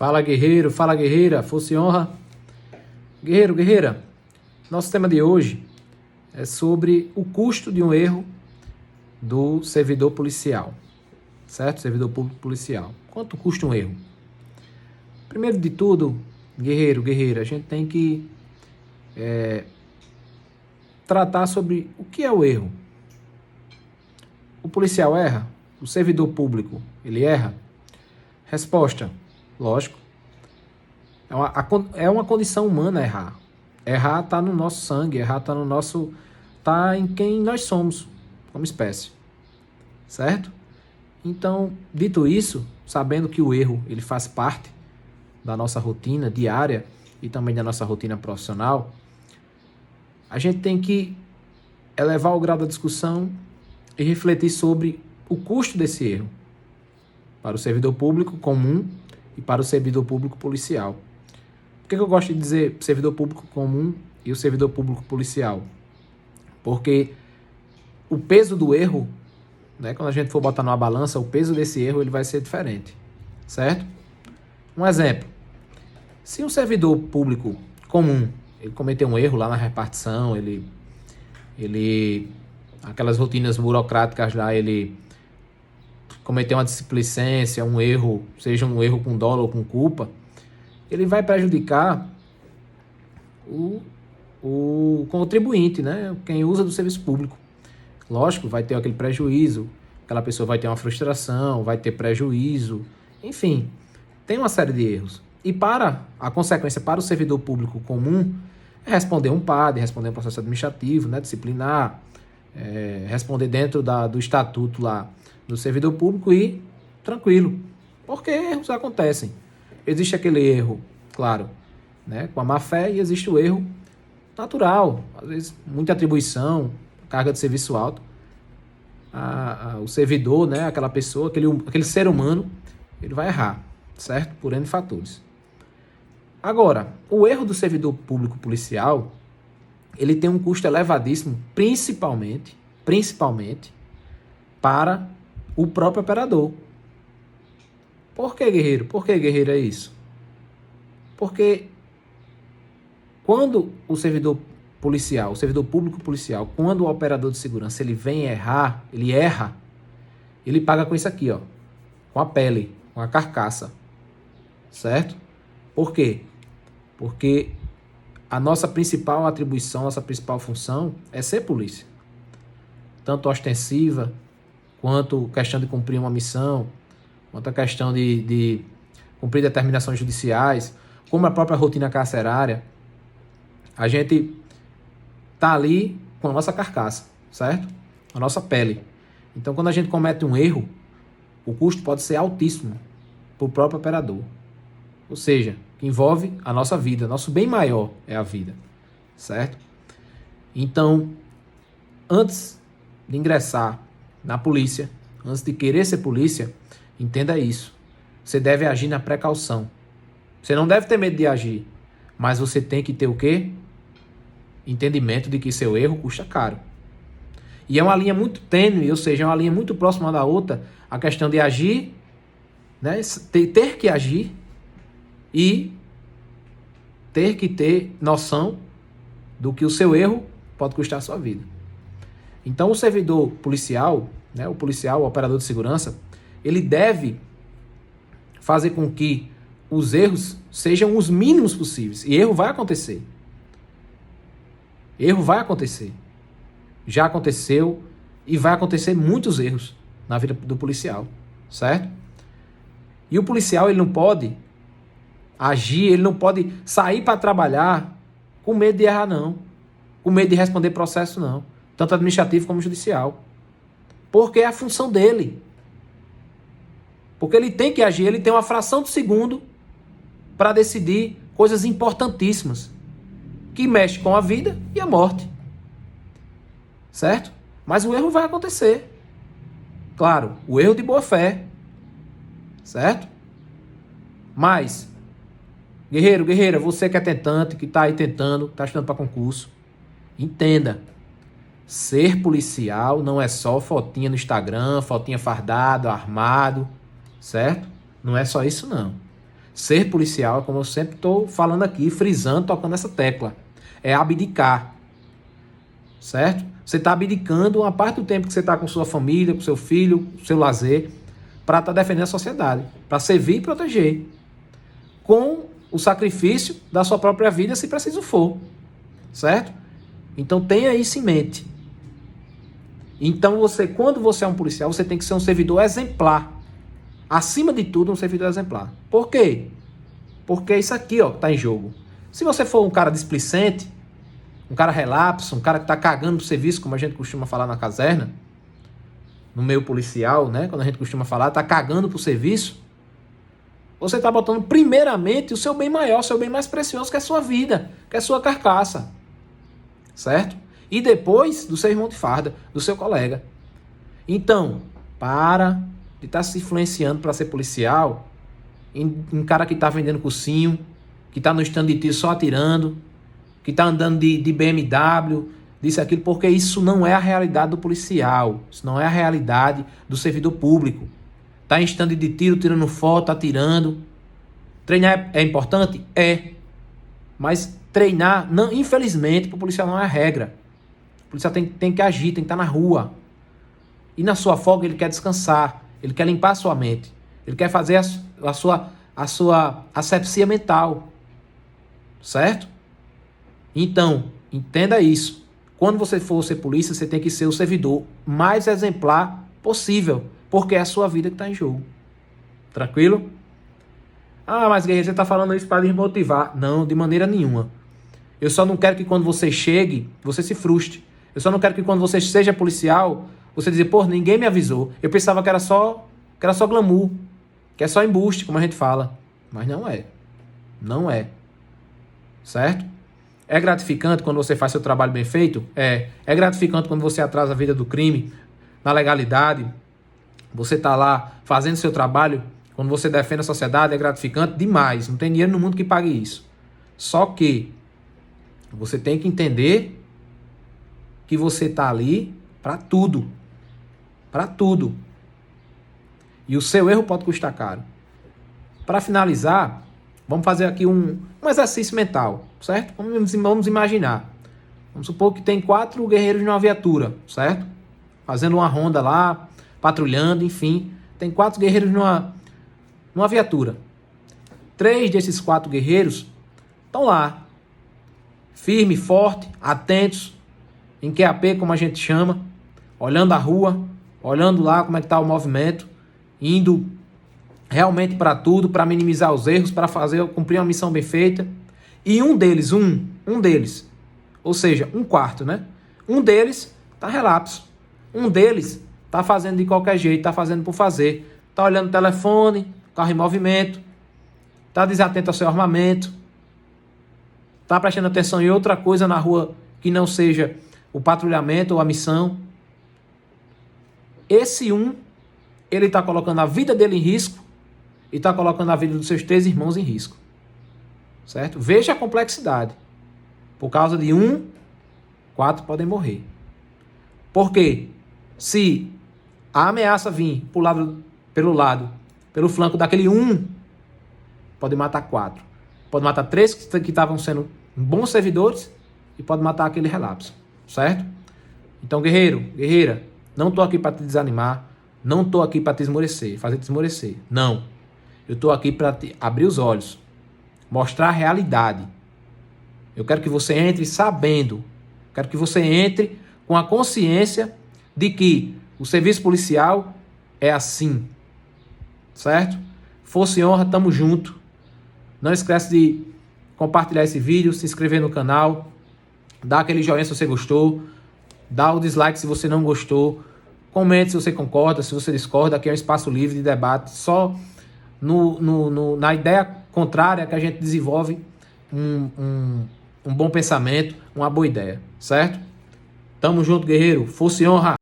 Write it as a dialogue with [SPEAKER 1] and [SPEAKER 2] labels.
[SPEAKER 1] Fala guerreiro, fala guerreira, força e honra. Guerreiro, guerreira, nosso tema de hoje é sobre o custo de um erro do servidor policial, certo? Servidor público policial. Quanto custa um erro? Primeiro de tudo, guerreiro, guerreira, a gente tem que tratar sobre o que é o erro. O policial erra? O servidor público, ele erra? Resposta, lógico. É uma condição humana errar. Errar está no nosso sangue, errar está em quem nós somos como espécie, certo? Então, dito isso, sabendo que o erro ele faz parte da nossa rotina diária e também da nossa rotina profissional, a gente tem que elevar o grau da discussão e refletir sobre o custo desse erro para o servidor público comum e para o servidor público policial. Por que eu gosto de dizer servidor público comum e o servidor público policial? Porque o peso do erro, né, quando a gente for botar numa balança, o peso desse erro ele vai ser diferente, certo? Um exemplo, se um servidor público comum ele cometeu um erro lá na repartição, aquelas rotinas burocráticas lá, ele cometeu uma displicência, um erro, seja um erro com dolo ou com culpa, ele vai prejudicar o contribuinte, né? Quem usa do serviço público. Lógico, vai ter aquele prejuízo, aquela pessoa vai ter uma frustração, vai ter prejuízo, enfim, tem uma série de erros. E a consequência para o servidor público comum é responder um PAD, responder um processo administrativo, né, disciplinar, responder dentro do estatuto lá do servidor público e tranquilo, porque erros acontecem. Existe aquele erro, claro, né, com a má fé, e existe o erro natural, às vezes muita atribuição, carga de serviço alto. O servidor, né, aquela pessoa, aquele ser humano, ele vai errar, certo? Por N fatores. Agora, o erro do servidor público policial, ele tem um custo elevadíssimo, principalmente para o próprio operador. Por que, guerreiro? Por que, guerreiro, é isso? Porque quando o servidor policial, o servidor público policial, quando o operador de segurança ele vem errar, ele erra, ele paga com isso aqui, ó, com a pele, com a carcaça, certo? Por quê? Porque a nossa principal atribuição, nossa principal função é ser polícia. Tanto ostensiva, quanto questão de cumprir uma missão, quanto a questão de cumprir determinações judiciais, como a própria rotina carcerária. A gente tá ali com a nossa carcaça, certo? A nossa pele. Então, quando a gente comete um erro, o custo pode ser altíssimo para o próprio operador. Ou seja, que envolve a nossa vida. Nosso bem maior é a vida, certo? Então, antes de ingressar na polícia, antes de querer ser polícia, entenda isso. Você deve agir na precaução. Você não deve ter medo de agir, mas você tem que ter o quê? Entendimento de que seu erro custa caro. E é uma linha muito tênue, ou seja, é uma linha muito próxima da outra, a questão de agir, né, ter que agir e ter que ter noção do que o seu erro pode custar a sua vida. Então o servidor policial, né, o policial, o operador de segurança, ele deve fazer com que os erros sejam os mínimos possíveis. E erro vai acontecer. Erro vai acontecer. Já aconteceu e vai acontecer muitos erros na vida do policial, certo? E o policial, ele não pode agir, ele não pode sair para trabalhar com medo de errar, não. Com medo de responder processo, não. Tanto administrativo como judicial. Porque é a função dele. Porque ele tem que agir, ele tem uma fração de segundo para decidir coisas importantíssimas que mexem com a vida e a morte. Certo? Mas o erro vai acontecer. Claro, o erro de boa fé. Certo? Mas, guerreiro, guerreira, você que é tentante, que está aí tentando, está estudando para concurso, entenda. Ser policial não é só fotinha no Instagram, fotinha fardado, armado, certo? Não é só isso, não. Ser policial, como eu sempre estou falando aqui, frisando, tocando essa tecla, é abdicar, certo? Você está abdicando uma parte do tempo que você está com sua família, com seu filho, com seu lazer, para estar defendendo a sociedade, para servir e proteger, com o sacrifício da sua própria vida, se preciso for, certo? Então tenha isso em mente. Então quando você é um policial, você tem que ser um servidor exemplar. Acima de tudo, um servidor exemplar. Por quê? Porque é isso aqui, ó, que tá em jogo. Se você for um cara displicente, um cara relapso, um cara que tá cagando pro serviço, como a gente costuma falar na caserna, no meio policial, né? Quando a gente costuma falar, tá cagando pro serviço, você tá botando primeiramente o seu bem maior, o seu bem mais precioso, que é a sua vida, que é a sua carcaça. Certo? E depois do seu irmão de farda, do seu colega. Então, para de estar se influenciando para ser policial em cara que tá vendendo cursinho, que tá no stand de tiro só atirando, que tá andando de BMW, disso aquilo, porque isso não é a realidade do policial, isso não é a realidade do servidor público. Tá em stand de tiro, tirando foto, atirando. Treinar é importante? É. Mas treinar, não, infelizmente, para o policial não é a regra. O policial tem que agir, tem que estar na rua. E na sua folga ele quer descansar, ele quer limpar a sua mente, ele quer fazer a sua asepsia mental. Certo? Então, entenda isso. Quando você for ser polícia, você tem que ser o servidor mais exemplar possível, porque é a sua vida que está em jogo. Tranquilo? Ah, mas guerreiro, você está falando isso para desmotivar. Não, de maneira nenhuma. Eu só não quero que quando você chegue, você se frustre. Eu só não quero que quando você seja policial, você dizer, pô, ninguém me avisou. Eu pensava que era só glamour, que é só embuste, como a gente fala. Mas não é. Não é. Certo? É gratificante quando você faz seu trabalho bem feito? É. É gratificante quando você atrasa a vida do crime, na legalidade. Você está lá fazendo seu trabalho, quando você defende a sociedade, é gratificante demais. Não tem dinheiro no mundo que pague isso. Só que você tem que entender que você está ali para tudo. Para tudo. E o seu erro pode custar caro. Para finalizar, vamos fazer aqui um exercício mental, certo? Vamos imaginar. Vamos supor que tem 4 guerreiros numa viatura, certo? Fazendo uma ronda lá, patrulhando, enfim. Tem 4 guerreiros numa viatura. 3 desses 4 guerreiros estão lá, firme, forte, atentos, em QAP, como a gente chama, olhando a rua, olhando lá como é que está o movimento, indo realmente para tudo, para minimizar os erros, para cumprir uma missão bem feita. E um deles, ou seja, 1/4, né? Um deles está relapso. Um deles está fazendo de qualquer jeito, está fazendo por fazer. Está olhando o telefone, carro em movimento, está desatento ao seu armamento, está prestando atenção em outra coisa na rua que não seja o patrulhamento ou a missão. Esse ele está colocando a vida dele em risco e está colocando a vida dos seus 3 irmãos em risco. Certo? Veja a complexidade. Por causa de 4 podem morrer. Porque se a ameaça vir pelo flanco daquele pode matar 4. Pode matar 3 que estavam sendo bons servidores e pode matar aquele relapso. Certo? Então, guerreiro, guerreira, não estou aqui para te desanimar, não estou aqui para te esmorecer, fazer te esmorecer. Não. Eu estou aqui para te abrir os olhos, mostrar a realidade. Eu quero que você entre sabendo, quero que você entre com a consciência de que o serviço policial é assim. Certo? Força e honra, tamo junto. Não esquece de compartilhar esse vídeo, se inscrever no canal, dá aquele joinha se você gostou, dá o dislike se você não gostou, comente se você concorda, se você discorda. Aqui é um espaço livre de debate, só na ideia contrária que a gente desenvolve um bom pensamento, uma boa ideia, certo? Tamo junto, guerreiro, força e honra!